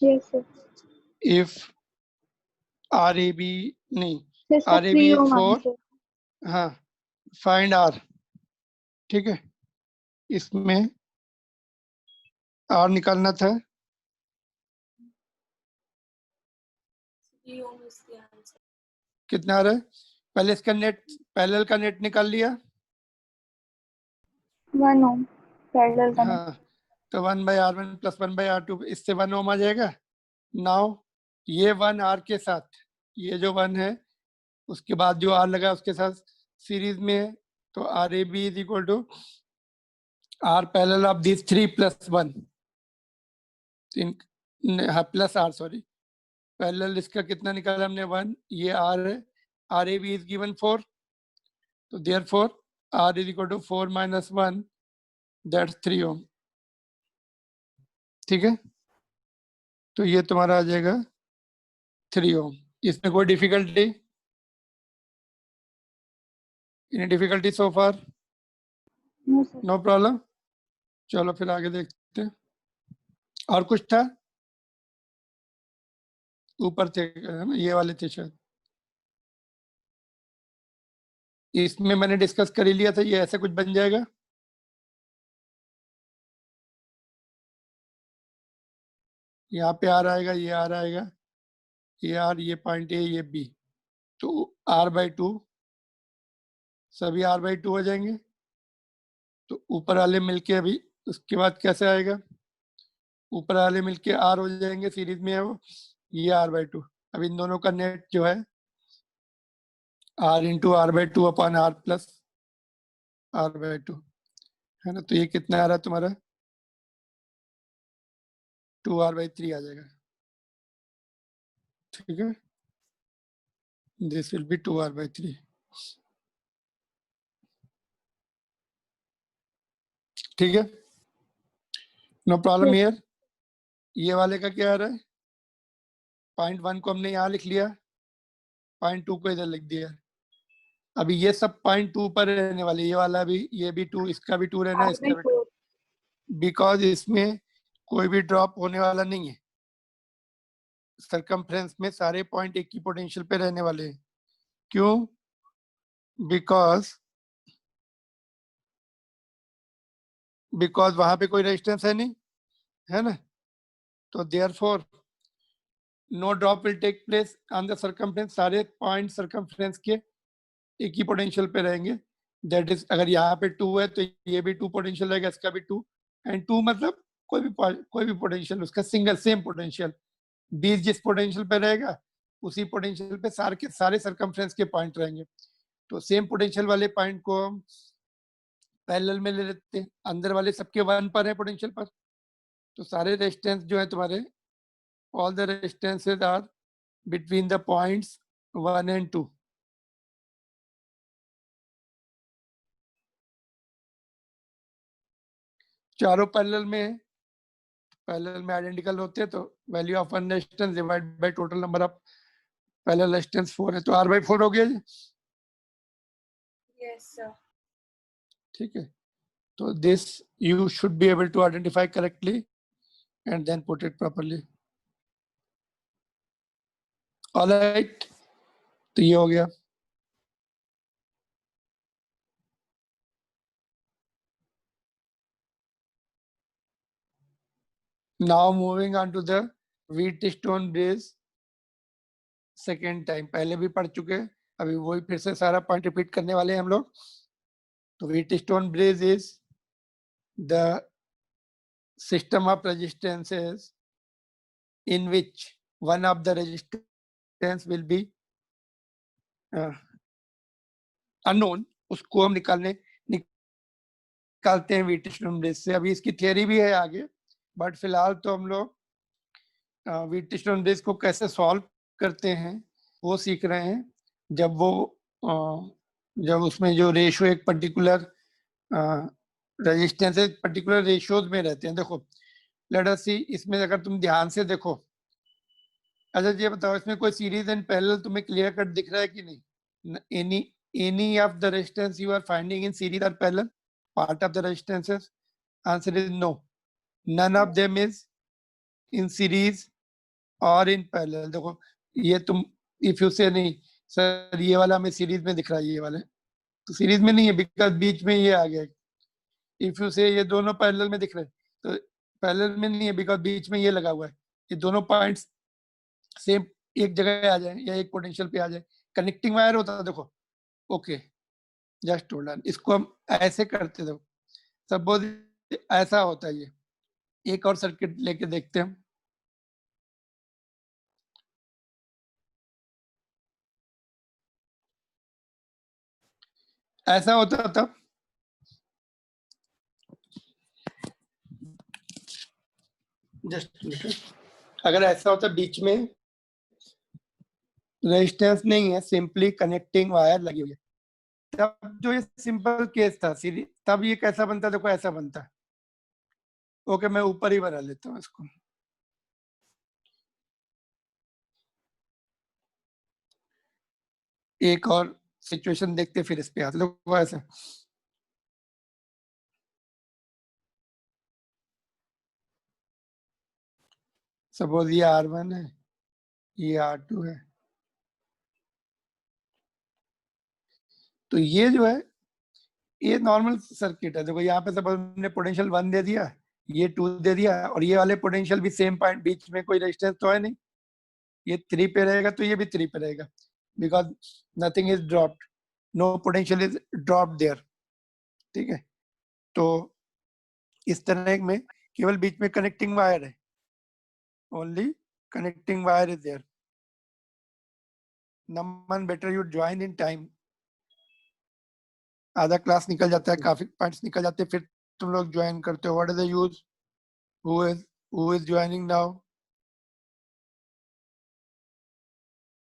Yes, sir. If RAB नहीं, Just a RAB 3 is ohm 4, answer. हाँ, find R, ठीक है। इसमें R निकालना था, 3 ohm is the answer. कितना आ रहा है? पहले इसका नेट, पैरेलल का नेट निकाल लिया, 1 ohm parallel connect. हाँ, तो 1/R1 + 1/R2, इससे 1 ओम आ जाएगा। नाउ ये 1 R के साथ, ये जो 1 है उसके बाद जो R लगा उसके साथ सीरीज में है, तो RAB is equal to R parallel of this 3 + 1, हाँ प्लस R, सॉरी, पैरेलल इसका कितना निकाला हमने 1, ये R है, RAB इज गिवन 4, तो therefore R is equal to 4 - 1, that's 3 ohm, ठीक है। तो ये तुम्हारा आ जाएगा 3 ओम। इसमें कोई difficulty, any difficulty so far? No, sir. No problem. चलो फिर आगे देखते हैं। और कुछ था? ऊपर थे ना, ये वाले थे शायद। इसमें मैंने डिस्कस कर ही लिया था, ये ऐसे कुछ बन जाएगा। यहाँ पे R आएगा, ये R आएगा, ये R, ये पॉइंट A, ये B, तो R/2, सभी R/2 हो जाएंगे। तो ऊपर वाले मिलके अभी उसके बाद कैसे आएगा? ऊपर वाले मिलके R हो जाएंगे, सीरीज में है वो, ये R/2। अब इन दोनों का नेट जो है R × R/2 upon R + R/2 है ना, तो ये कितना आ रहा है तुम्हारा? 2R/3 आ जाएगा, ठीक है। दिस विल बी 2R/3, ठीक है, नो प्रॉब्लम Yes. हियर। ये वाले का क्या आ रहा है? पॉइंट 1 को हमने यहाँ लिख लिया, पॉइंट 2 को इधर लिख दिया। अभी ये सब पॉइंट 2 पर रहने वाले, ये वाला भी, ये भी 2, इसका भी 2 रहना है, इसका भी 2, बिकॉज इसमें कोई भी ड्रॉप होने वाला नहीं है। सरकमफ्रेंस में सारे पॉइंट एक ही पोटेंशियल पे रहने वाले हैं। क्यों? बिकॉज वहां पे कोई रेजिस्टेंस है नहीं, है ना, तो therefore no drop will take place on the circumference. सारे पॉइंट सरकमफ्रेंस के एक ही पोटेंशियल पे रहेंगे। दैट इज, अगर यहाँ पे 2 है तो ये भी 2 पोटेंशियल रहेगा, इसका भी 2, एंड 2 मतलब कोई भी पोटेंशियल उसका सिंगल सेम पोटेंशियल। 20 जिस पोटेंशियल पे रहेगा उसी पोटेंशियल पे सारे सरकमफ्रेंस के पॉइंट रहेंगे। तो सेम पोटेंशियल वाले पॉइंट को हम पैरेलल में ले लेते हैं, अंदर वाले सबके 1 पर है पोटेंशियल पर, तो सारे रेजिस्टेंस जो है तुम्हारे, all the resistances are between the points 1 and 2। चारों पैरेलल में आइडेंटिकल होते हैं, तो value of one resistance divide by total number of parallel resistance 4 है, तो R/4 हो गया जी। Yes, sir. ठीक है, तो this you should be able to identify correctly and then put it properly. Alright, तो ये हो गया। Now moving on to the Wheatstone bridge second time, पहले भी पढ़ चुके हैं, अभी वही फिर से सारा पॉइंट रिपीट करने वाले हैं हम लोग। तो Wheatstone bridge is the system of resistances in which one of the resistance will be unknown, उसको हम निकालते हैं Wheatstone bridge से। अभी इसकी थियरी भी है आगे, बट फिलहाल तो हम लोग Wheatstone bridge को कैसे सॉल्व करते हैं वो सीख रहे हैं। जब उसमें जो रेशियो एक पर्टिकुलर रेजिस्टेंस पर्टिकुलर रेशियोज में रहते हैं। देखो लेट अस सी, इसमें अगर तुम ध्यान से देखो, अच्छा ये बताओ, इसमें कोई सीरीज एंड पैरेलल तुम्हें क्लियर कट दिख रहा है कि नहीं? Any of the resistance you are finding in series और parallel part of the resistances? Answer is no, none of them is in series और इन पैरेलल। देखो ये तुम इफ यू से नहीं सर ये वाला हमें सीरीज में दिख रहा है, ये वाले तो सीरीज में नहीं है बिकॉज बीच में ये आ गया। इफ यू से ये दोनों पैरेलल में दिख रहे हैं तो पैरेलल में नहीं है बिकॉज बीच में ये लगा हुआ है। ये दोनों पॉइंट्स सेम एक जगह आ जाए या एक पोटेंशियल पे आ जाए, कनेक्टिंग वायर होता है। देखो ओके जस्ट होल्ड ऑन, इसको हम ऐसे करते थे। सपोज ऐसा होता है ये। एक और सर्किट लेके देखते हैं हम। ऐसा होता था, जस्ट अगर ऐसा होता बीच में रेजिस्टेंस नहीं है, सिंपली कनेक्टिंग वायर लगी हुई है, तब जो ये सिंपल केस था सीरीज, तब ये कैसा बनता? देखो ऐसा बनता है। ओके मैं ऊपर ही बना लेता हूँ इसको। एक और सिचुएशन देखते फिर इस पे आते। देखो ऐसा सपोज ये R1 है, ये R2 है, तो ये जो है ये नॉर्मल सर्किट है। देखो यहाँ पे सपोज हमने पोटेंशियल 1 दे दिया, ये 2 दे दिया, और ये वाले पोटेंशियल भी सेम पॉइंट, बीच में कोई रेजिस्टेंस तो है नहीं। ये 3 पे रहेगा तो ये भी 3 पे रहेगा because nothing is dropped, no potential is dropped there. ठीक है, तो इस तरह में केवल बीच में कनेक्टिंग वायर है, only connecting wire is there. Naman better you join in time. आधा क्लास निकल जाता है, काफी पॉइंट्स निकल जाते हैं, फिर तुम लोग ज्वाइन करते हो। What is the use? Who is joining now?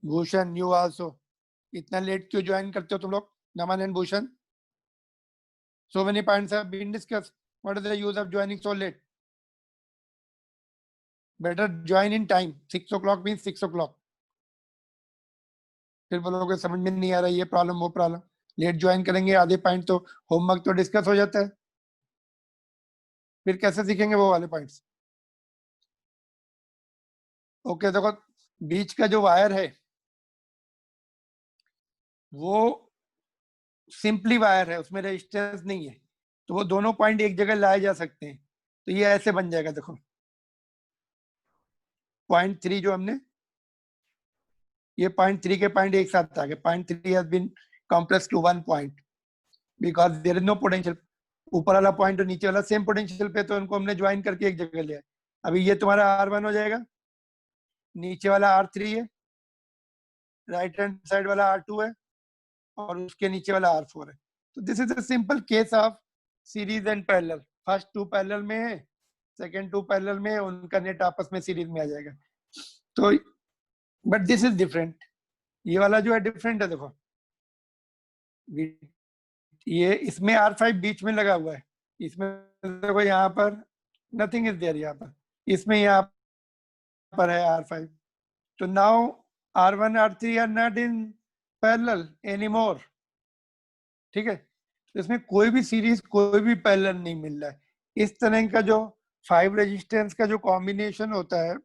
Bhushan you also. इतना लेट क्यों ज्वाइन करते हो तुम लोग? Naman and Bhushan, so many points have been discussed. What is the use of joining so late? Better join in time. 6 o'clock means 6 o'clock. फिर बोलोगे समझ में नहीं आ रहा, ये प्रॉब्लम वो प्रॉब्लम। लेट ज्वाइन करेंगे, आधे पॉइंट तो होमवर्क तो डिस्कस हो जाता है, फिर कैसे सीखेंगे वो वाले पॉइंट्स? ओके देखो बीच का जो वायर है वो सिंपली वायर है, उसमें रेजिस्टेंस नहीं है, तो वो दोनों पॉइंट एक जगह लाए जा सकते हैं। तो ये ऐसे बन जाएगा। देखो पॉइंट 3 जो हमने, ये पॉइंट 3 के पॉइंट एक साथ आ गए। Point 3 has been complex to one point because there is no potential. ऊपर वाला पॉइंट और नीचे वाला सेम पोटेंशियल पे, तो उनको हमने ज्वाइन करके एक जगह लिया। अभी ये तुम्हारा R1 हो जाएगा, नीचे वाला R3 है, राइट हैंड साइड वाला R2 है, और उसके नीचे वाला R4 है। तो this is a simple case of series and parallel. First 2 parallel में है, सेकंड 2 पैरेलल में है, उनका नेट आपस में सीरीज में आ जाएगा। तो बट दिस इज डिफरेंट, ये वाला जो है डिफरेंट है। देखो ये इसमें R5 बीच में लगा हुआ है, इसमें देखो यहाँ पर नथिंग इज देयर, यहाँ पर इसमें यहाँ पर है R5। तो now R1 R3 are not in parallel anymore. ठीक है, तो इसमें कोई भी सीरीज कोई भी पैरेलल नहीं मिल रहा है। इस तरह का जो 5 रेजिस्टेंस का जो कॉम्बिनेशन होता है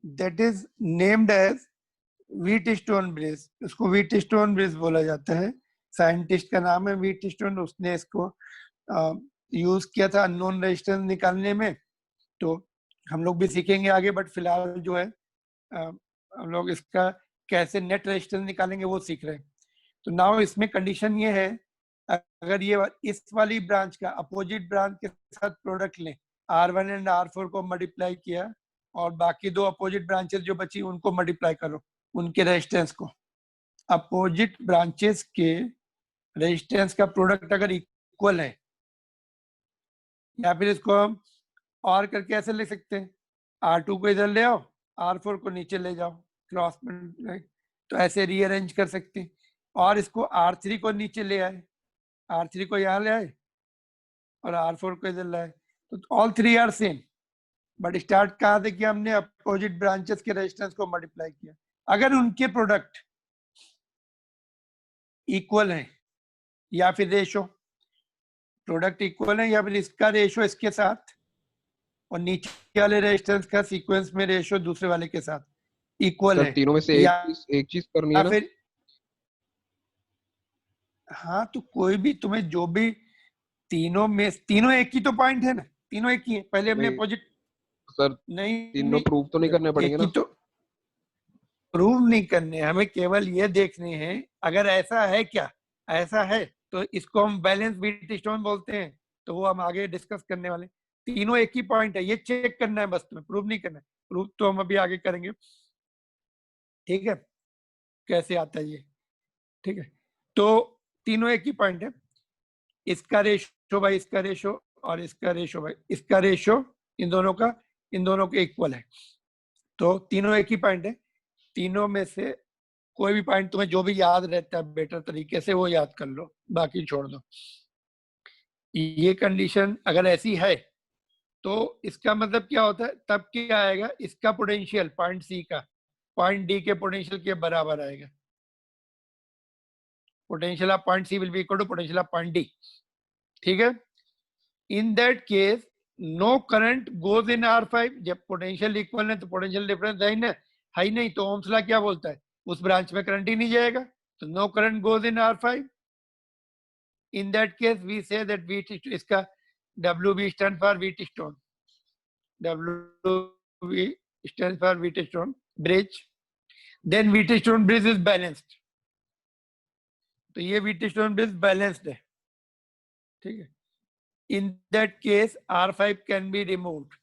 that is named as Wheatstone bridge. उसको व्हीट स्टोन ब्रिज बोला जाता है, साइंटिस्ट का नाम है व्हीट स्टोन। उसने इसको यूज किया था अननोन रेजिस्टेंस निकालने में। तो हम लोग भी सीखेंगे आगे, बट फिलहाल जो है हम लोग इसका कैसे नेट रेजिस्टेंस निकालेंगे वो सीख रहे हैं। तो नाउ इसमें कंडीशन ये है, अगर ये इस वाली ब्रांच का अपोजिट ब्रांच के साथ प्रोडक्ट लें, R1 एंड R4 को मल्टीप्लाई किया, और बाकी 2 अपोजिट ब्रांचेस जो बची उनको मल्टीप्लाई करो, उनके रेजिस्टेंस को। अपोजिट ब्रांचेस के रेजिस्टेंस का प्रोडक्ट अगर इक्वल है, या फिर इसको हम और करके ऐसे ले सकते हैं, R2 को इधर ले आओ, R4 को नीचे ले जाओ, क्रॉस में, तो ऐसे रीअरेंज कर सकते हैं। और इसको R3 को नीचे ले आए, R3 को यहाँ ले आए, और R4 को इधर लाए, तो all 3 are same. But start कहाँ से किया हमने? अपोजिट ब्रांचेस के रेजिस्टेंस को मल्टीप्लाई किया। अगर उनके प्रोडक्ट इक्वल है, या फिर रेशो, प्रोडक्ट इक्वल है या फिर इसका रेशो इसके साथ, और नीचे वाले रेजिस्टेंस का सीक्वेंस में रेशो दूसरे वाले के साथ, इक्वल सर है, तीनों में से या एक चीज करनी है ना? फिर हाँ, तो कोई भी तुम्हें जो भी तीनों में, तीनों एक ही तो पॉइंट है ना, तीनों एक ही है। पहले हमने नहीं अपोजिट, सर, नहीं तीनों नहीं, प्रूव तो नहीं करने एक पड़ेंगे ही ना? तो प्रूव नहीं करने, हमें केवल ये देखने हैं अगर ऐसा है क्या, ऐसा है तो इसको हम बैलेंस बीट स्टोन बोलते हैं, तो वो हम आगे डिस्कस करने वाले। तीनों एक ही पॉइंट है, ये चेक करना है बस, तुम्हें प्रूव नहीं करना है। प्रूव तो हम अभी आगे करेंगे, ठीक है, कैसे आता है ये, ठीक है। तो तीनों एक ही पॉइंट है, इसका रेशो बाई इसका रेशो और इसका रेशो बाई इसका रेशो, इन दोनों के इक्वल है। तो तीनों एक ही पॉइंट है, तीनों में से कोई भी पॉइंट तुम्हें जो भी याद रहता है बेटर तरीके से वो याद कर लो, बाकी छोड़ दो। ये कंडीशन अगर ऐसी है तो इसका मतलब क्या होता है, तब क्या आएगा, इसका पोटेंशियल पॉइंट सी का पॉइंट डी के पोटेंशियल के बराबर आएगा। Potential of point C will be equal to potential of point D, ठीक है। In that case no current goes in R5, जब पोटेंशियल इक्वल है तो पोटेंशियल डिफरेंस है ही ना, है ही नहीं, तो ओम्स लॉ क्या बोलता है, उस ब्रांच में करंट ही नहीं जाएगा, तो no current goes in R5। In that case, we say that इसका WB stand for Wheatstone. WB stands for Wheatstone bridge. Then Wheatstone bridge is balanced. तो ये Wheatstone bridge balanced है, ठीक है। In that case, R5 can be removed.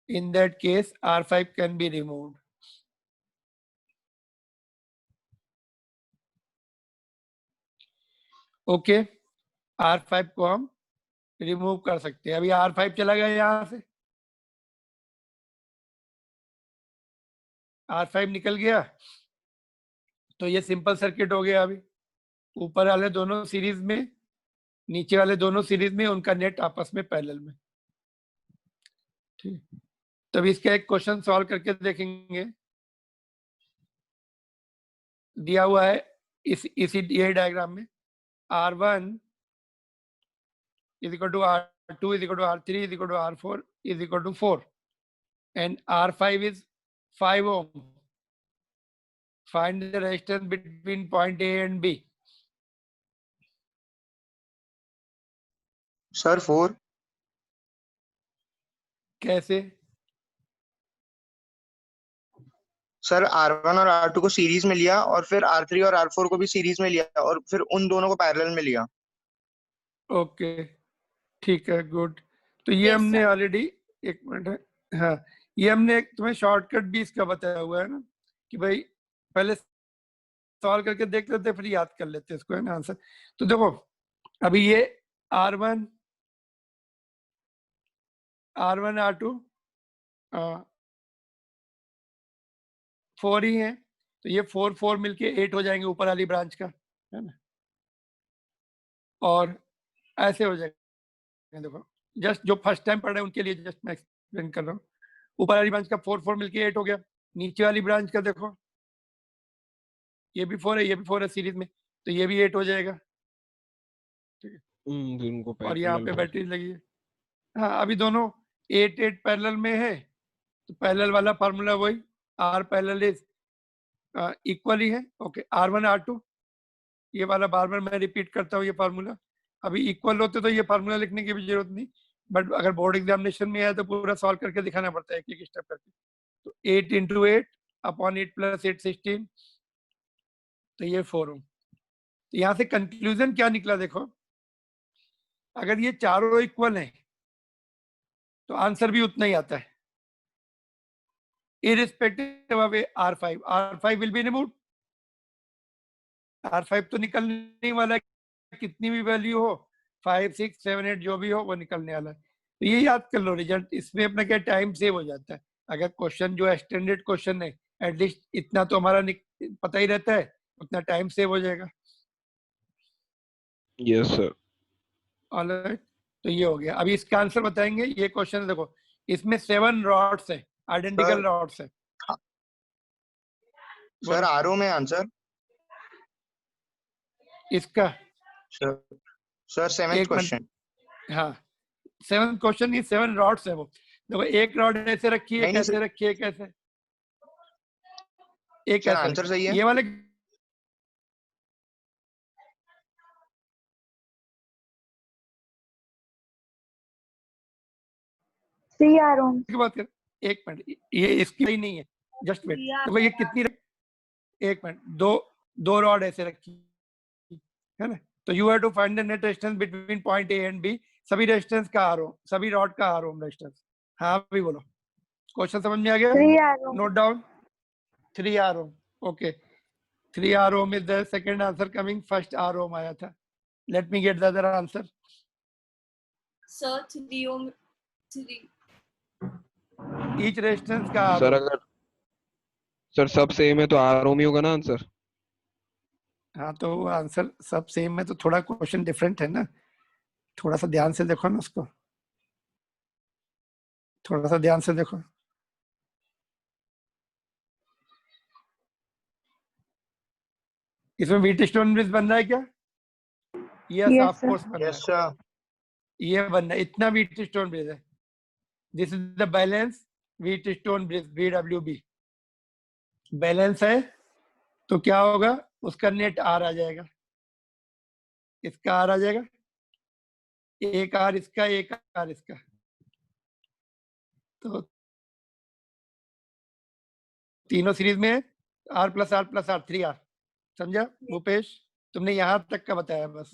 In that case, R5 can be removed. Okay, R5 को हम remove कर सकते हैं। अभी R5 चला गया यहां से, R5 निकल गया, तो ये सिंपल सर्किट हो गया। अभी ऊपर वाले दोनों सीरीज में, नीचे वाले दोनों सीरीज में, उनका नेट आपस में पैरेलल में, ठीक। तब इसका एक क्वेश्चन सॉल्व करके देखेंगे, दिया हुआ है इसी ये डायग्राम में, R1 is equal to R2 is equal to R3 is equal to R4 is equal to 4 and R5 is 5 ohm. Find the resistance between point A and B. Sir 4। कैसे? Sir R1 और R2 को series में लिया और फिर R3 और R4 को भी सीरीज में लिया और फिर उन दोनों को पैरेलल में लिया। ओके, ठीक है, गुड। तो ये Yes, हमने sir. ऑलरेडी, एक मिनट है, हाँ, ये हमने तुम्हें शॉर्टकट भी इसका बताया हुआ है ना, कि भाई पहले सॉल्व करके देख लेते फिर याद कर लेते इसको, है ना आंसर। तो देखो अभी ये R1 R2 4 ही है, तो ये 4 मिलके 8 हो जाएंगे ऊपर वाली ब्रांच का, है ना। और ऐसे हो जाएगा, देखो जस्ट जो फर्स्ट टाइम पढ़ रहे हैं उनके लिए जस्ट मैं एक्सप्लेन कर रहा हूँ। ऊपर वाली ब्रांच का 4 मिलके 8 हो गया, नीचे वाली ब्रांच का देखो ये भी 4 है, ये भी 4 है सीरीज में, तो ये भी 8 हो जाएगा, ठीक है। उनको और यहाँ पे पैरेलल बैटरी लगी है, हाँ, अभी दोनों 8 पैरेलल में है, तो पैरेलल वाला फार्मूला वही, R पैरेलल इज इक्वल ही है। ओके, R1 R2, ये वाला बार बार मैं रिपीट करता हूँ ये फार्मूला। अभी इक्वल होते तो ये फार्मूला लिखने की भी जरूरत नहीं, बट अगर बोर्ड एग्जामिनेशन में आया तो पूरा सॉल्व करके दिखाना पड़ता है एक एक स्टेप करके। तो 8 × 8 अपॉन 8 + 8 16, तो ये 4 ओम। तो यहाँ से कंक्लूजन क्या निकला, देखो अगर ये चारों इक्वल हैं तो आंसर भी उतना ही आता है, irrespective of R5। R5 will be removed, R5 तो निकलने वाला है, कितनी भी वैल्यू हो, 5 6 7 8 जो भी हो वो निकलने वाला है। तो ये याद कर लो, रिजल्ट इसमें अपना क्या टाइम सेव हो जाता है। अगर क्वेश्चन जो एक्सटेंडेड क्वेश्चन है, एटलीस्ट इतना तो हमारा पता ही रहता है, उतना टाइम सेव हो जाएगा। Yes sir. ऑलराइट, तो ये हो गया। अभी इसका आंसर बताएंगे। ये क्वेश्चन देखो, इसमें 7 रॉड्स है, आइडेंटिकल रॉड्स है। सर आरओ में आंसर इसका सर 7th क्वेश्चन। हाँ, 7th क्वेश्चन, ये 7 रॉड्स है वो। देखो एक रॉड ऐसे रखी है, नहीं, नहीं, कैसे रखी है, कैसे एक सर ऐसे आंसर सही है। ये वाले थ्री आर ओम। की बात कर, एक मिनट, ये इसकी सही नहीं है, जस्ट वेट। देखो ये कितनी एक मिनट, दो रॉड ऐसे रखी है ना, तो you have to find the net resistance between point A and B, सभी रेजिस्टेंस का आर ओम, सभी रॉड का आर ओम रेजिस्टेंस। हाँ भी बोलो, क्वेश्चन समझ में आ गया? Three R ohm. Note down, 3 R ohm. Okay, 3 R ohm is the second answer coming, first R ohm आया था। Let me get the other answer. Sir, 3 ohm. 3. Each resistance का आर सर ओम। अगर sir सब same है तो are ओम ही होगा ना answer. हाँ तो आंसर सब सेम है तो थोड़ा क्वेश्चन डिफरेंट है ना, थोड़ा सा ध्यान से देखो ना उसको, थोड़ा सा ध्यान से देखो। इसमें व्हीट स्टोन ब्रिज बन रहा है क्या? Yes Yes, of sir. Course बन रहा यस है, सर। ये बन रहा है, इतना व्हीट स्टोन ब्रिज है। This is the balance wheat stone bridge, BWB balance है, तो क्या होगा, उसका नेट आर आ जाएगा, इसका आर आ जाएगा, एक आर इसका, एक आर इसका, तो तीनों सीरीज में R plus R plus R, 3 R. समझा भूपेश? तुमने यहाँ तक का बताया बस,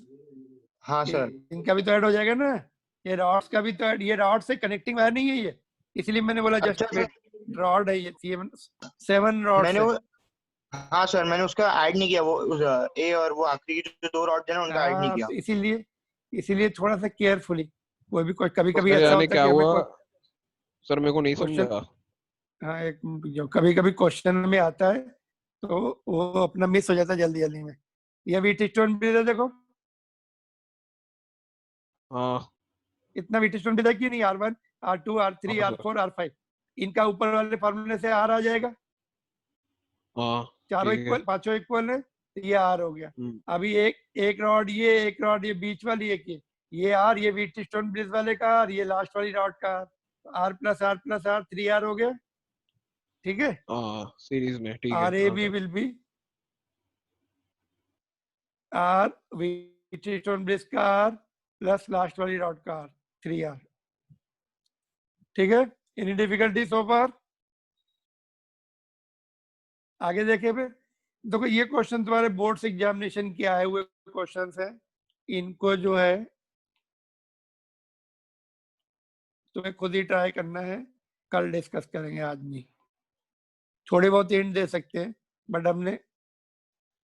हाँ ये सर। इनका भी तो ऐड हो जाएगा ना, ये रॉड्स का भी तो ऐड, ये रॉड से कनेक्टिंग वायर नहीं है ये, इसलिए मैंने बोला अच्छा जस्ट सर, वेट, रॉड है ये, 7 रॉड मैंने है। वो, हाँ सर मैंने उसका ऐड नहीं किया, वो ए और वो आखिरी की जो दो रॉड है ना उनका ऐड नहीं हाँ किया। तो इसीलिए थोड़ा सा केयरफुली, वो भी कभी तो कभी सर ऐसा यानी होता है क्या कि हमें हुआ सर, मेरे को नहीं क्वेश्चन, समझा। हाँ एक जो कभी कभी क्वेश्चन में आता है तो वो अपना मिस हो जाता है जल्दी जल्दी में। ये व्हीट स्टोन ब्रिज है, देखो हाँ इतना व्हीट स्टोन ब्रिज है कि नहीं, R1 R2 R3 हाँ सर। R4 R5, इनका ऊपर वाले फॉर्मूले से आर आ जाएगा, हाँ चारों ठीक है। इक्वल, पांचों इक्वल है, तो ये आर हो गया। हम्म, अभी एक रॉड ये, एक रॉड ये बीच वाली, एक ये आर, ये व्हीट स्टोन ब्रिज वाले का आर, ये लास्ट वाली रॉड का R plus R plus R, 3 R हो गया, ठीक है। हाँ सीरीज में ठीक है। आर ए हाँ B sir. Will be R Wheatstone bridge का आर प्लस लास्ट वाली रॉड का आर, 3 आर, ठीक है। Any difficulty so far? आगे देखे फिर, देखो ये क्वेश्चन तुम्हारे बोर्ड्स एग्जामिनेशन के आए हुए क्वेश्चंस हैं, इनको जो है तुम्हें खुद ही ट्राई करना है, कल डिस्कस करेंगे, आज नहीं। थोड़ी बहुत हिंट दे सकते हैं, बट हमने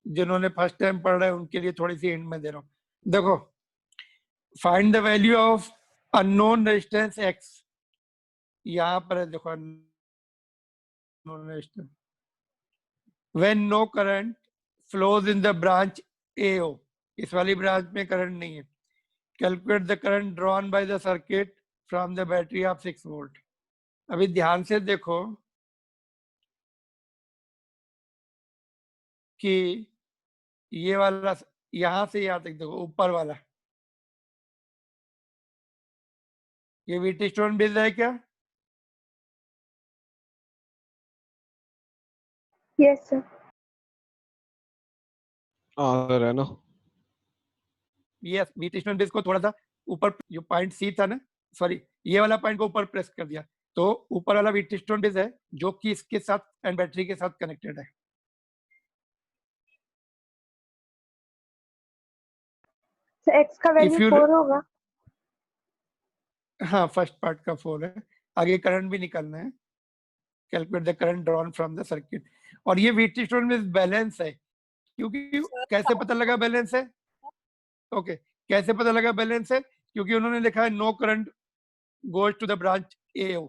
जिन्होंने फर्स्ट टाइम पढ़ रहे हैं उनके लिए थोड़ी सी हिंट में दे रहा हूँ। देखो, find the value of unknown resistance X, यहाँ पर है, देखो unknown resistance when no current flows in the branch AO, इस वाली ब्रांच में करंट नहीं है, calculate the current drawn by the circuit from the battery of 6 volt. अभी ध्यान से देखो कि ये वाला यहां से यहां तक देखो, ऊपर वाला ये व्हीट स्टोन ब्रिज है क्या? Yes, sir. हाँ सर है ना। ये व्हीट स्टोन ब्रिज को थोड़ा सा ऊपर, जो पॉइंट सी था ना, सॉरी ये वाला पॉइंट को ऊपर प्रेस कर दिया, तो ऊपर वाला व्हीट स्टोन ब्रिज है जो कि इसके साथ एंड बैटरी के साथ कनेक्टेड है। So X का If वैल्यू you 4 होगा। हाँ फर्स्ट पार्ट का 4 है, आगे करंट भी निकालना है, calculate the current drawn from the circuit. और ये व्हीट स्टोन ब्रिज बैलेंस है, क्योंकि कैसे पता लगा बैलेंस है? ओके, कैसे पता लगा बैलेंस है? क्योंकि उन्होंने लिखा है no current goes to the branch AO,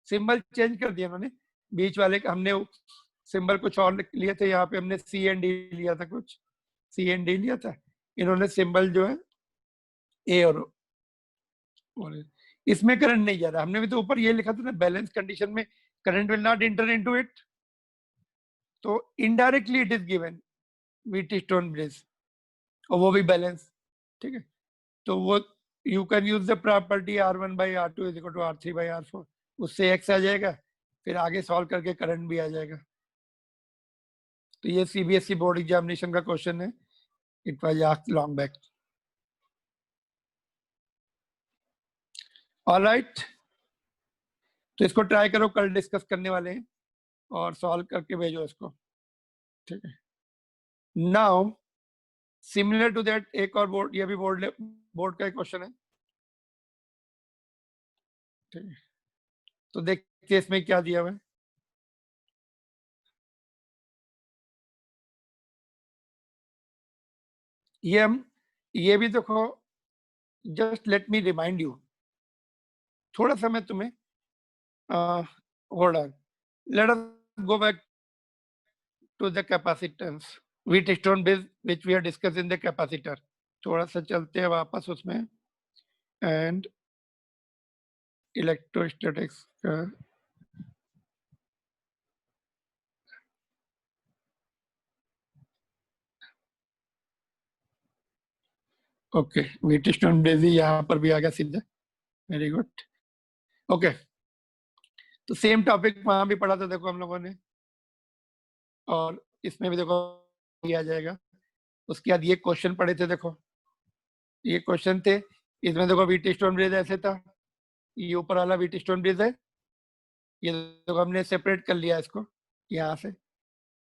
symbol change कर दिया उन्होंने, बीच वाले का हमने सिंबल कुछ और लिए थे, यहाँ पे हमने CND लिया था, कुछ CND लिया था, इन्होंने सिंबल जो है A और इसमें करंट नहीं जा रहा, हमने भी तो ऊपर ये लिखा था ना, बैलेंस कंडीशन में current will not enter into it, तो indirectly it is given Wheatstone bridge, और वो भी बैलेंस, ठीक है। तो वो you can use the property R1 by R2 is equal to R3 by R4, उससे X आ जाएगा, फिर आगे सॉल्व करके करंट भी आ जाएगा। तो ये सीबीएसई बोर्ड एग्जामिनेशन का क्वेश्चन है, it was asked long back. Alright, तो इसको ट्राई करो, कल डिस्कस करने वाले हैं और सॉल्व करके भेजो इसको, ठीक है। नाउ सिमिलर टू दैट एक और बोर्ड, ये भी बोर्ड का क्वेश्चन है, ठीक है। तो देखते हैं इसमें क्या दिया हुआ है। ये भी देखो, just let me remind you, थोड़ा सा मैं तुम्हें hold on, let us go back to the capacitance Wheatstone bridge which we have discussed in the capacitor। थोड़ा सा चलते हैं वापस उसमें, एंड इलेक्ट्रोस्टैटिक्स का ओके, Wheatstone bridge यहाँ पर भी आ गया सीधा, वेरी गुड। ओके, तो सेम टॉपिक वहां भी पढ़ा था देखो हम लोगों ने, और इसमें भी देखो आ जाएगा। उसके बाद ये क्वेश्चन पढ़े थे, देखो ये क्वेश्चन थे, इसमें देखो Wheatstone bridge ऐसे था, ये ऊपर वाला Wheatstone bridge है, ये देखो हमने सेपरेट कर लिया इसको यहाँ से,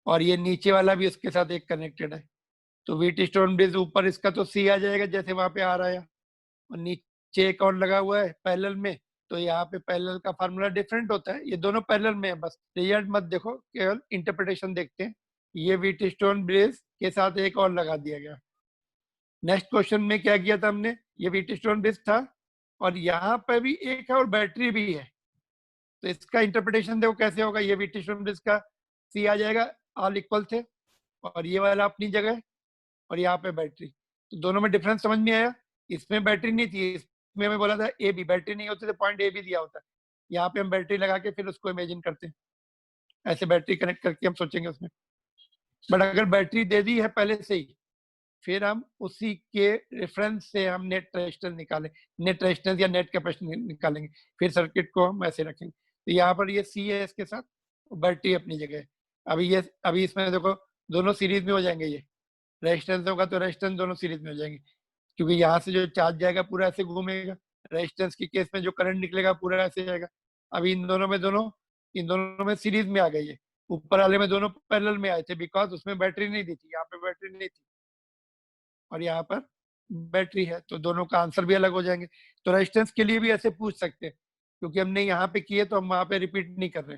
और ये नीचे वाला भी उसके साथ एक कनेक्टेड है। तो Wheatstone bridge ऊपर इसका तो सी आ जाएगा जैसे वहां पे आ रहा है, और नीचे एक और लगा हुआ है पैरेलल में, तो यहाँ पे पैरेलल का फार्मूला डिफरेंट होता है, ये दोनों पैरेलल में है, बस रिजल्ट मत देखो, केवल इंटरप्रिटेशन देखते हैं। ये Wheatstone bridge के साथ एक और लगा दिया गया। नेक्स्ट क्वेश्चन में क्या किया था हमने, ये Wheatstone bridge था और यहाँ पे भी एक है और बैटरी भी है, तो इसका इंटरप्रिटेशन देखो कैसे होगा। ये Wheatstone bridge का सी आ जाएगा, ऑल इक्वल थे, और ये वाला अपनी जगह, और यहाँ पे बैटरी, तो दोनों में डिफरेंस समझ में आया। इसमें बैटरी नहीं थी, इसमें हमें बोला था ए बी, बैटरी नहीं होती तो पॉइंट ए बी दिया होता है, यहाँ पे हम बैटरी लगा के फिर उसको इमेजिन करते हैं, ऐसे बैटरी कनेक्ट करके हम सोचेंगे उसमें। बट अगर बैटरी दे दी है पहले से ही, फिर हम उसी के रेफरेंस से हम नेट रेजिस्टेंस निकालें, नेट रेजिस्टेंस या नेट कैपेसिटी निकालेंगे, फिर सर्किट को हम ऐसे रखेंगे। तो यहाँ पर ये सी है इसके साथ, बैटरी अपनी जगह है। अभी इसमें देखो दोनों सीरीज में हो जाएंगे, ये रेजिस्टेंस होगा तो रेजिस्टेंस दोनों सीरीज में हो जाएंगे, क्योंकि यहाँ से जो चार्ज जाएगा पूरा ऐसे घूमेगा, रेजिस्टेंस के केस में जो करंट निकलेगा पूरा ऐसे जाएगा। अभी इन दोनों में सीरीज में आ गई है, ऊपर वाले में दोनों पैरेलल में आए थे, बिकॉज उसमें बैटरी नहीं दी थी, यहाँ पे बैटरी नहीं थी और यहाँ पर बैटरी है, तो दोनों का आंसर भी अलग हो जाएंगे। तो रेजिस्टेंस के लिए भी ऐसे पूछ सकते हैं, क्योंकि हमने यहाँ पे किए तो हम वहां पे रिपीट नहीं कर रहे,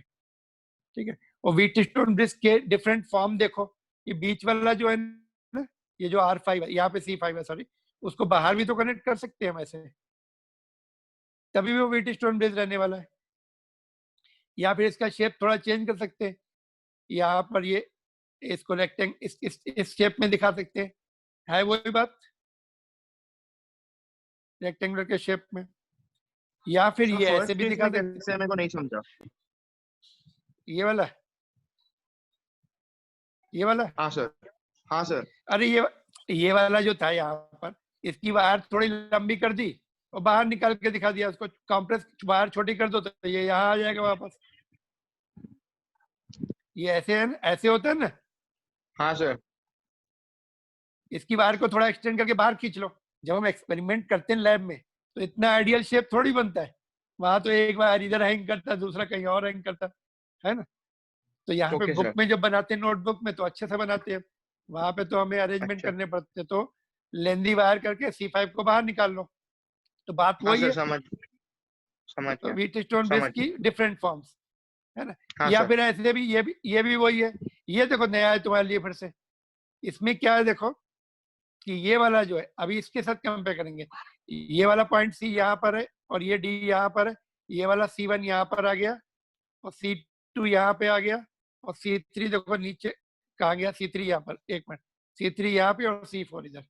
ठीक है। और Wheatstone bridge के डिफरेंट फॉर्म देखो, ये बीच वाला जो है ना, ये जो R5 है, यहाँ पे C5 है, सॉरी, उसको बाहर भी तो कनेक्ट कर सकते हैं हम ऐसे, तभी भी वो Wheatstone bridge रहने वाला है। या फिर इसका शेप थोड़ा चेंज कर सकते हैं, यहाँ पर ये इसको रेक्टेंग इस शेप में दिखा सकते हैं, है वही बात, रेक्टेंगुलर के शेप में, या फिर ये ऐसे भी दिखा सकते हैं। मेरे को नहीं समझा, ये वाला हाँ सर, हाँ सर। अरे ये वाला जो था यहाँ पर, इसकी वायर थोड़ी लंबी कर दी और बाहर निकाल के दिखा दिया, उसको कॉम्प्रेस वायर छोटी कर दो तो ये यहाँ आ जाएगा वापस। ये ऐसे है ना, ऐसे होता है ना, हाँ सर। इसकी वायर को थोड़ा एक्सटेंड करके बाहर खींच लो। जब हम एक्सपेरिमेंट करते हैं लैब में, तो इतना आइडियल शेप थोड़ी बनता है, वहां तो एक वायर इधर हैंग करता है, दूसरा कहीं और हैंग करता है ना। तो यहाँ पे Okay, बुक sir. में जब बनाते हैं, नोटबुक में तो अच्छे से बनाते हैं, वहां पे तो हमें अरेंजमेंट अच्छा। करने पड़ते हैं, तो लेंदी वायर करके C5 को बाहर निकाल लो, तो बात हाँ वही सर, है। समझ तो गया। Wheatstone bridge समझ की डिफरेंट फॉर्म्स है ना। हाँ या सर। फिर ऐसे भी ये भी वही है। ये देखो नया है तुम्हारे लिए फिर से, इसमें क्या है देखो कि ये वाला जो है, अभी इसके साथ कंपेयर करेंगे, ये वाला पॉइंट सी यहाँ पर है और ये डी यहाँ पर है, ये वाला C1 यहाँ पर आ गया और C2 यहाँ पे आ गया, और C3 देखो नीचे कहा गया, C3 यहाँ पर, एक मिनट, C3 यहाँ पे और C4 इधर।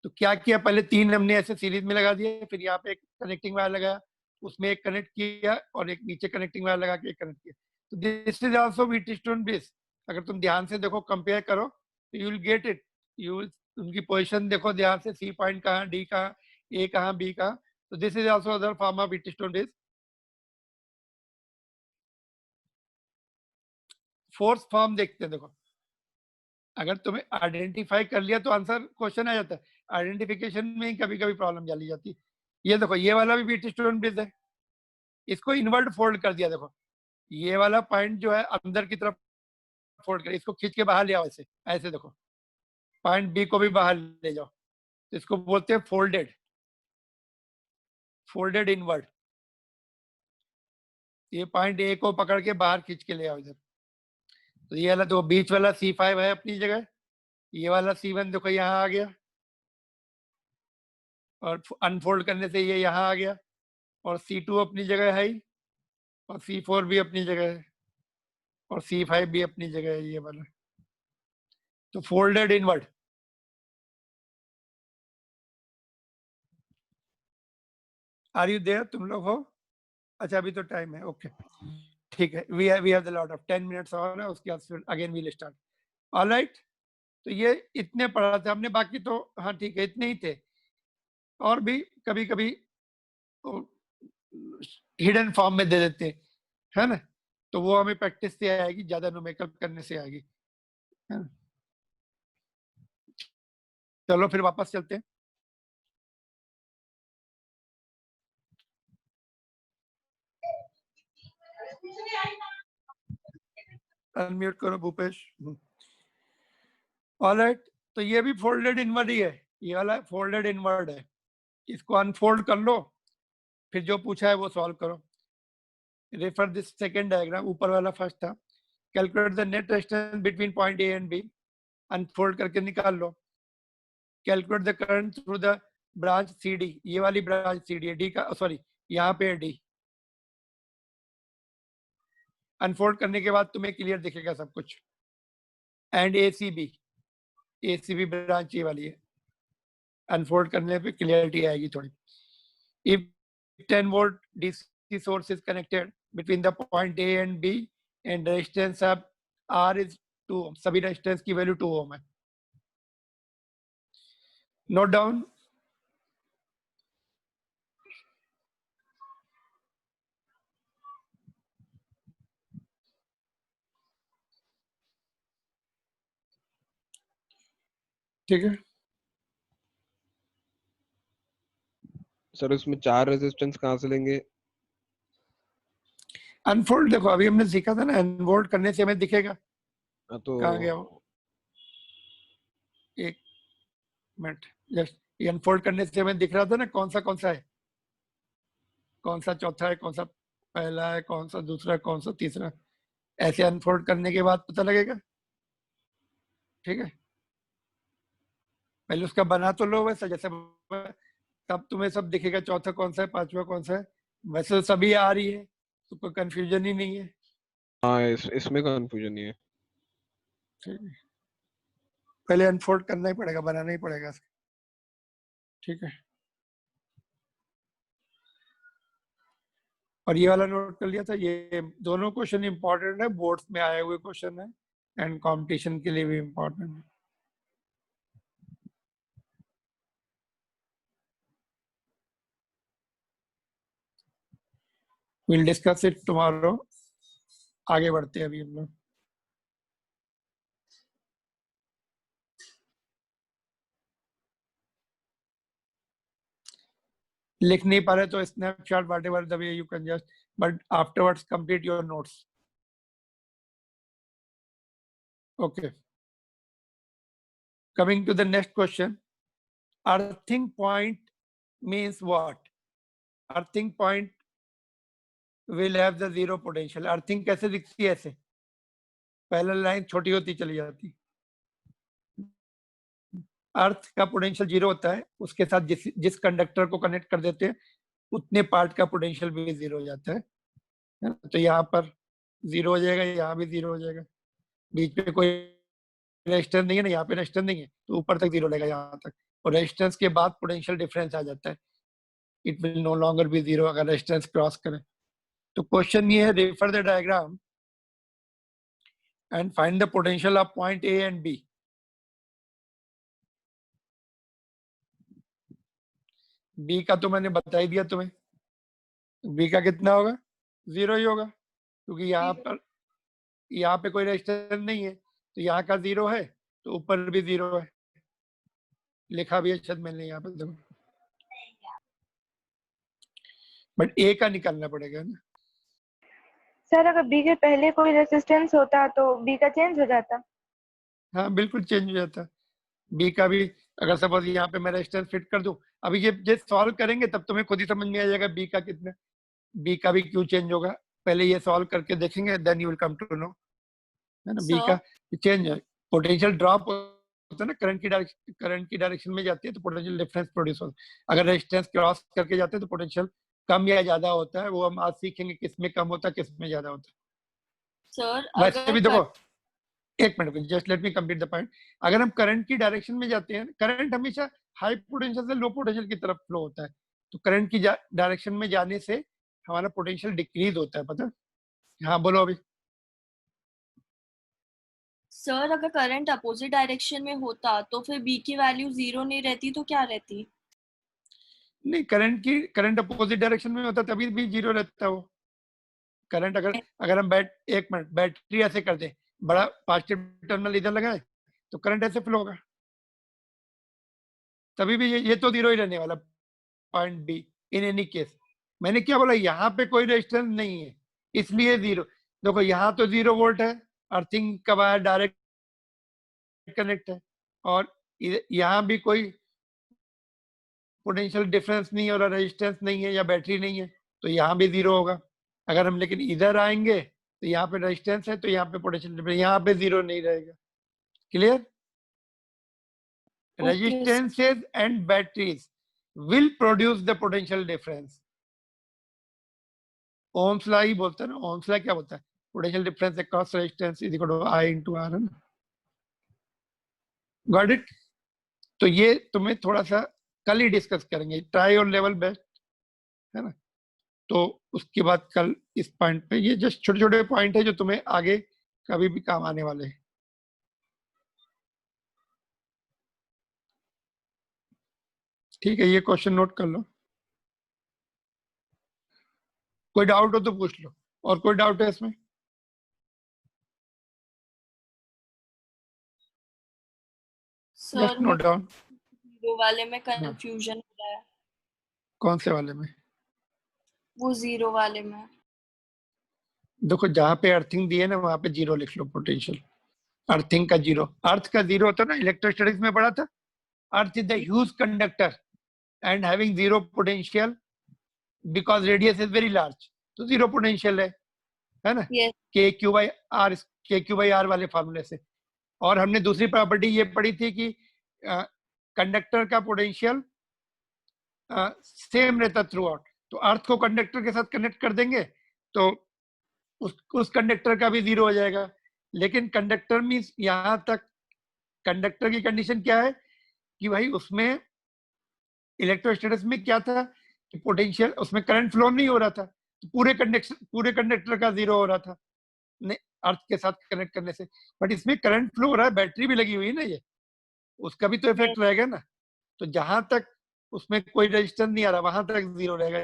तो क्या किया, पहले 3 हमने ऐसे सीरीज में लगा दिए, फिर यहाँ पे एक कनेक्टिंग वायर लगाया, उसमें एक कनेक्ट किया और एक नीचे कनेक्टिंग वायर लगा के एक कनेक्ट किया। तो this is also Wheatstone bridge। अगर तुम ध्यान से देखो, कंपेयर करो, तो you will get it, you will उनकी पोजीशन देखो ध्यान से, सी पॉइंट कहाँ, डी कहाँ, ए कहाँ, बी कहाँ। तो this is also other form of Wheatstone bridge। Fourth form देखते हैं, देखो अगर तुम्हें आइडेंटिफाई कर लिया तो आंसर क्वेश्चन आ जाता है, आइडेंटिफिकेशन में ही कभी कभी प्रॉब्लम चली जाती है। ये देखो ये वाला भी बीट स्टोन ब्रिज है, इसको इनवर्ट फोल्ड कर दिया, देखो ये वाला पॉइंट जो है अंदर की तरफ फोल्ड कर, इसको खींच के बाहर ले आओ ऐसे, ऐसे देखो पॉइंट बी को भी बाहर ले जाओ, तो इसको बोलते हैं फोल्डेड, फोल्डेड इनवर्ट। ये पॉइंट ए को पकड़ के बाहर खींच के ले आओ इधर। तो ये वाला तो बीच वाला C5 है अपनी जगह, ये वाला C1 देखो यहाँ आ गया, और अनफोल्ड करने से ये यहाँ आ गया, और C2 अपनी जगह है ही, और C4 भी अपनी जगह है, और C5 भी अपनी जगह है ये वाला। तो folded invert. Are you there, तुम लोग हो? अच्छा अभी तो टाइम है, ओके ठीक है, we have the lot of 10 minutes और है, उसके बाद फिर अगेन वील स्टार्ट। ऑलराइट, तो ये इतने पढ़ा था हमने, बाकी तो हाँ ठीक है इतने ही थे, और भी कभी कभी हिडन फॉर्म में दे देते हैं, है ना, तो वो हमें प्रैक्टिस से आएगी, ज्यादा न्यूमेरिकल करने से आएगी, है ना? चलो फिर वापस चलते हैं। अनम्यूट करो भूपेश। ऑलराइट, तो ये भी फोल्डेड इनवर्ड ही है, ये वाला फोल्डेड इनवर्ड है, इसको अनफोल्ड कर लो, फिर जो पूछा है वो सॉल्व करो। रेफर दिस सेकंड डायग्राम, ऊपर वाला फर्स्ट था, calculate the net resistance between point A and B, unfold करके निकाल लो। Calculate the current through the branch C D, ये वाली ब्रांच सी डी है, डी का सॉरी यहाँ पे डी। अनफोल्ड करने के बाद तुम्हें क्लियर दिखेगा सब कुछ। एंड एसीबी ब्रांच ये वाली है, अनफोल्ड करने पे क्लियरिटी आएगी थोड़ी। If 10 volt DC source is connected between the point A and B and resistance of R is 2 ohm, सभी रेजिस्टेंस की वैल्यू 2 ohm है। Note down. ठीक है सर उसमें 4 रेजिस्टेंस कहाँ से लेंगे? अनफोल्ड देखो अभी हमने सीखा था ना, अनफोल्ड करने से हमें दिखेगा। तो कहाँ गया वो, एक मिनट, जस्ट ये अनफोल्ड करने से हमें दिख रहा था ना कौन सा है, कौन सा चौथा है, कौन सा पहला है, कौन सा दूसरा, कौन सा तीसरा, ऐसे अनफोल्ड करने के बाद पता लगेगा। ठीक है, पहले उसका बना तो लो वैसा जैसे, तब तुम्हें सब दिखेगा, चौथा कौन सा है, पांचवा कौन सा है, वैसे तो सभी आ रही है, तो कोई कंफ्यूजन ही नहीं है। हाँ इसमें कंफ्यूजन नहीं है। ठीक है, पहले अनफोल्ड करना ही पड़ेगा, बनाना ही पड़ेगा इसका। ठीक है, और ये वाला नोट कर लिया था, ये दोनों क्वेश्चन इंपॉर्टेंट है, बोर्ड्स में आए हुए क्वेश्चन है, एंड कंपटीशन के लिए भी इंपॉर्टेंट है। Will discuss it tomorrow. आगे बढ़ते हैं अभी हम लोग। लिख नहीं पा रहे तो snapshot whatever the way you can just, but afterwards complete your notes. Okay. Coming to the next question. Earthing point means what? Earthing point will have the zero potential. Earthing कैसे दिखती है ऐसे? पहला लाइन छोटी होती चली जाती। अर्थ का पोटेंशियल जीरो होता है, उसके साथ जिस कंडक्टर को कनेक्ट कर देते हैं उतने पार्ट का पोटेंशियल भी जीरो हो जाता है। तो यहाँ पर जीरो हो जाएगा, यहाँ भी जीरो हो जाएगा, बीच में कोई रेजिस्टेंस नहीं है ना, यहाँ पे रेजिस्टेंस नहीं है, तो ऊपर तक जीरो लगेगा यहाँ तक, और रेजिस्टेंस के बाद पोटेंशियल डिफरेंस आ जाता है, it will no longer be zero अगर रेजिस्टेंस क्रॉस करें। तो क्वेश्चन ये है, refer the diagram and find the potential of point A and B. B का तो मैंने बता ही दिया तुम्हें, बी का कितना होगा, जीरो ही होगा, क्योंकि यहाँ पे कोई रेजिस्टेंस नहीं है, तो यहाँ का जीरो है, तो ऊपर भी 0 है, लिखा भी है शायद मैंने यहाँ पे, देखो। बट ए का निकालना पड़ेगा ना। सर अगर बी के पहले कोई रेसिस्टेंस होता तो बी का चेंज हो जाता। हाँ बिल्कुल चेंज हो जाता। बी का भी अगर सपोज यहाँ पे मैं रेजिस्टेंस फिट कर दूं, अभी ये सॉल्व करेंगे तब तुम्हें खुद ही समझ में आ जाएगा बी का कितना, बी का भी क्यों चेंज होगा। पहले ये सॉल्व करके देखेंगे, then you will come to know, है ना। बी Sir, का चेंज है, पोटेंशियल ड्रॉप होता है ना, करंट की डायरेक्शन में जाती है तो पोटेंशियल डिफरेंस प्रोड्यूस होता है। अगर रेजिस्टेंस क्रॉस करके जाते हैं तो पोटेंशियल कम या ज्यादा होता है, वो हम आज सीखेंगे किस में कम होता है किस में ज्यादा होता sir, है। वैसे अगर भी देखो, एक minute, just let me complete the point. अगर हम करंट की डायरेक्शन में जाते हैं, करंट हमेशा हाई पोटेंशियल से लो पोटेंशियल की तरफ फ्लो होता है, तो करंट की डायरेक्शन में जाने से हमारा पोटेंशियल डिक्रीज होता है, पता है? हाँ बोलो अभी। सर अगर करंट अपोजिट डायरेक्शन में होता तो फिर बी की वैल्यू 0 नहीं रहती तो क्या रहती? नहीं, करंट अपोजिट डायरेक्शन में होता तभी भी 0 रहता है वो करंट। अगर हम एक मिनट बैटरी ऐसे कर दे, बड़ा पॉजिटिव टर्मिनल इधर लगाए तो करंट ऐसे फ्लो होगा, तभी भी ये तो 0 ही रहने वाला, point be in any case. मैंने क्या बोला, यहाँ पे कोई रेजिस्टेंस नहीं है इसलिए 0। देखो यहाँ तो 0 वोल्ट है, अर्थिंग का वायर डायरेक्ट कनेक्ट है, और यहाँ भी कोई पोटेंशियल डिफरेंस नहीं है और रेजिस्टेंस नहीं है या बैटरी नहीं है, तो यहाँ भी 0 होगा। अगर हम लेकिन इधर आएंगे तो यहाँ पे रेजिस्टेंस है, तो यहाँ पे पोटेंशियल डिफरेंस, यहाँ पे 0 नहीं रहेगा। Clear? Resistances and batteries will produce the potential difference. Ohm's law ही बोलता है ना, Ohm's law क्या बोलता है, potential difference across resistance is equal to I into R, है ना। Got it? तो ये तुम्हें थोड़ा सा कल ही डिस्कस करेंगे, ट्राई और लेवल बेस्ट, है ना। तो उसके बाद कल इस पॉइंट पे, ये जस्ट छोटे छोटे पॉइंट है जो तुम्हें आगे कभी भी काम आने वाले हैं। ठीक है, ये क्वेश्चन नोट कर लो, कोई डाउट हो तो पूछ लो। और कोई डाउट है इसमें? Sir just note down. Zero वाले में कंफ्यूजन हो रहा है। कौन से वाले में? वो 0 वाले में। देखो जहां पे अर्थिंग दी है ना वहां पे 0 लिख लो, पोटेंशियल अर्थिंग का 0, अर्थ का 0 होता है ना, इलेक्ट्रोस्टैटिक्स में पढ़ा था। Earth is the huge conductor and having 0 potential because radius is very large, तो 0 पोटेंशियल है ना। Yes. के क्यू बाई आर वाले फार्मूले से। और हमने दूसरी प्रॉपर्टी ये पढ़ी थी कि कंडक्टर का पोटेंशियल सेम रहता थ्रू आउट, तो अर्थ को कंडक्टर के साथ कनेक्ट कर देंगे तो उस कंडक्टर का भी 0 हो जाएगा। लेकिन कंडक्टर मीन्स यहाँ तक कंडक्टर की कंडीशन क्या है कि भाई उसमें इलेक्ट्रोस्टैटिक्स में क्या था कि पोटेंशियल, उसमें करंट फ्लो नहीं हो रहा था, तो पूरे कंडक्टर का 0 हो रहा था अर्थ के साथ कनेक्ट करने से। बट इसमें करंट फ्लो हो रहा है, बैटरी भी लगी हुई है ना, ये उसका भी तो इफेक्ट रहेगा ना। तो जहां तक उसमें कोई रेजिस्टेंस नहीं आ रहा वहां तक 0 रहेगा,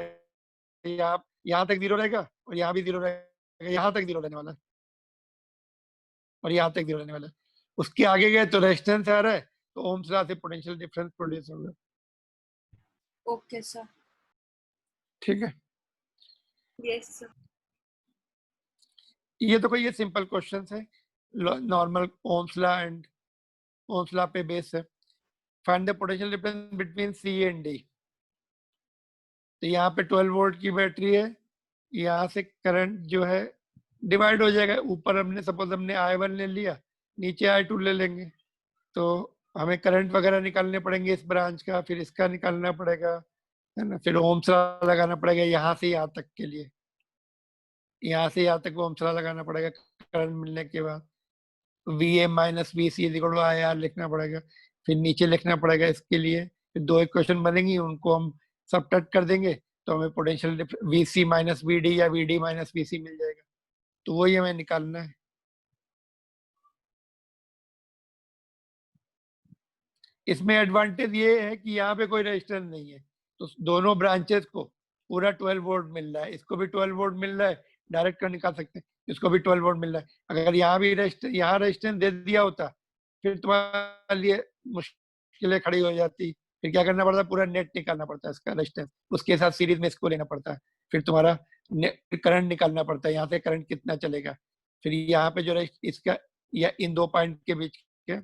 यहाँ तक 0 रहेगा और यहाँ भी 0 रहेगा, यहाँ तक 0 रहने वाला है और यहाँ तक 0 रहने वाला है। उसके आगे गए तो रेजिस्टेंस आ रहा है, तो ओम्स लॉ से पोटेंशियल डिफरेंस प्रोड्यूस होगा। Okay sir. ठीक है, यस सर। ये तो कोई ये सिंपल क्वेश्चन है, normal Ohm's law and Ohm's law पे बेस है। Find the potential difference between C and D. तो यहाँ पे 12 वोल्ट की बैटरी है, यहाँ से करंट जो है डिवाइड हो जाएगा, ऊपर हमने सपोज हमने I1 ले लिया, नीचे I2 ले लेंगे, तो हमें करंट वगैरह निकालने पड़ेंगे इस ब्रांच का, फिर इसका निकालना पड़ेगा, है ना। फिर ओम्स लॉ लगाना पड़ेगा यहाँ से यहाँ तक के लिए, यहाँ से यहाँ तक ओम्स लॉ लगाना पड़ेगा करंट मिलने के बाद। VA minus VC equal to IR लिखना पड़ेगा, फिर नीचे लिखना पड़ेगा इसके लिए, फिर 2 इक्वेशन बनेंगी, उनको हम सबट्रैक्ट कर देंगे तो हमें पोटेंशियल VC माइनस VD या VD माइनस VC मिल जाएगा, तो वही हमें निकालना है। इसमें एडवांटेज ये है कि यहाँ पे कोई रेजिस्टेंस नहीं है, तो दोनों ब्रांचेस को पूरा 12 वोल्ट मिल रहा है, इसको भी 12 वोल्ट मिल रहा है, डायरेक्ट कर निकाल सकते हैं, इसको भी 12 वोल्ट मिल रहा है। अगर यहाँ भी यहाँ रेजिस्टेंस दे दिया होता फिर तुम्हारे लिए मुश्किलें खड़ी हो जाती। फिर क्या करना पड़ता है, पूरा नेट निकालना पड़ता है इसका रेजिस्टेंस, उसके साथ सीरीज में इसको लेना पड़ता है। फिर तुम्हारा करंट निकालना पड़ता है, यहाँ से करंट कितना चलेगा, फिर यहाँ पे जो इसका या इन दो पॉइंट के बीच के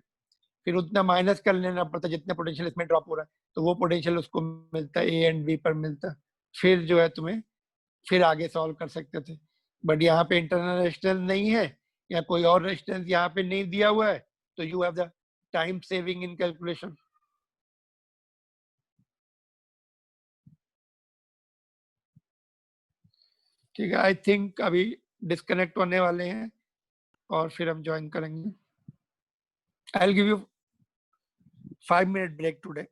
फिर उतना माइनस कर लेना पड़ता है जितना पोटेंशियल इसमें ड्रॉप हो रहा है, तो वो पोटेंशियल उसको मिलता है, ए एंड बी पर मिलता है। फिर जो है तुम्हें फिर आगे सॉल्व कर सकते थे। बट यहाँ पे इंटरनल रेजिस्टेंस नहीं है या कोई और रेजिस्टेंस यहाँ पे नहीं दिया हुआ है, तो you have the time saving in calculation. ठीक है, आई थिंक अभी डिस्कनेक्ट होने वाले हैं और फिर हम ज्वाइन करेंगे। I will give you 5 minute break today,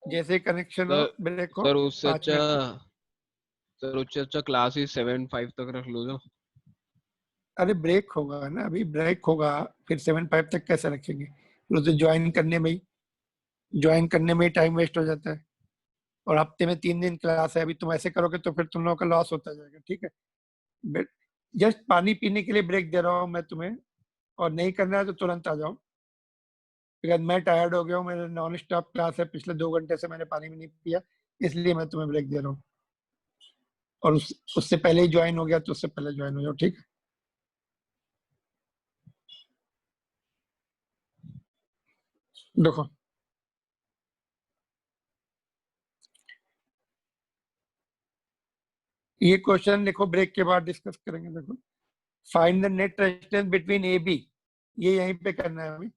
जैसे कनेक्शन हो ब्रेक हो। सर उससे 5 अच्छा मिनट सर उससे अच्छा क्लास ही 7-5 तक रख लो जो। अरे ब्रेक होगा ना, अभी ब्रेक होगा, फिर 7-5 तक कैसे रखेंगे, फिर उसे ज्वाइन करने में ही टाइम वेस्ट हो जाता है। और हफ्ते में 3 दिन क्लास है, अभी तुम ऐसे करोगे तो फिर तुम लोगों का लॉस होता जाएगा। ठीक है, जस्ट पानी पीने के लिए ब्रेक दे रहा हूँ मैं तुम्हें, और नहीं करना है तो तुरंत आ जाओ, बिकॉज मैं टायर्ड हो गया हूँ, मेरा नॉन स्टॉप क्लास है, पिछले 2 घंटे से मैंने पानी भी नहीं पिया, इसलिए मैं तुम्हें ब्रेक दे रहा हूँ। और उससे पहले ही ज्वाइन हो गया तो उससे पहले ज्वाइन हो जाओ। ठीक है, देखो ये क्वेश्चन लिखो, ब्रेक के बाद डिस्कस करेंगे। देखो, find the net resistance between A B, ये यहीं पे करना है अभी।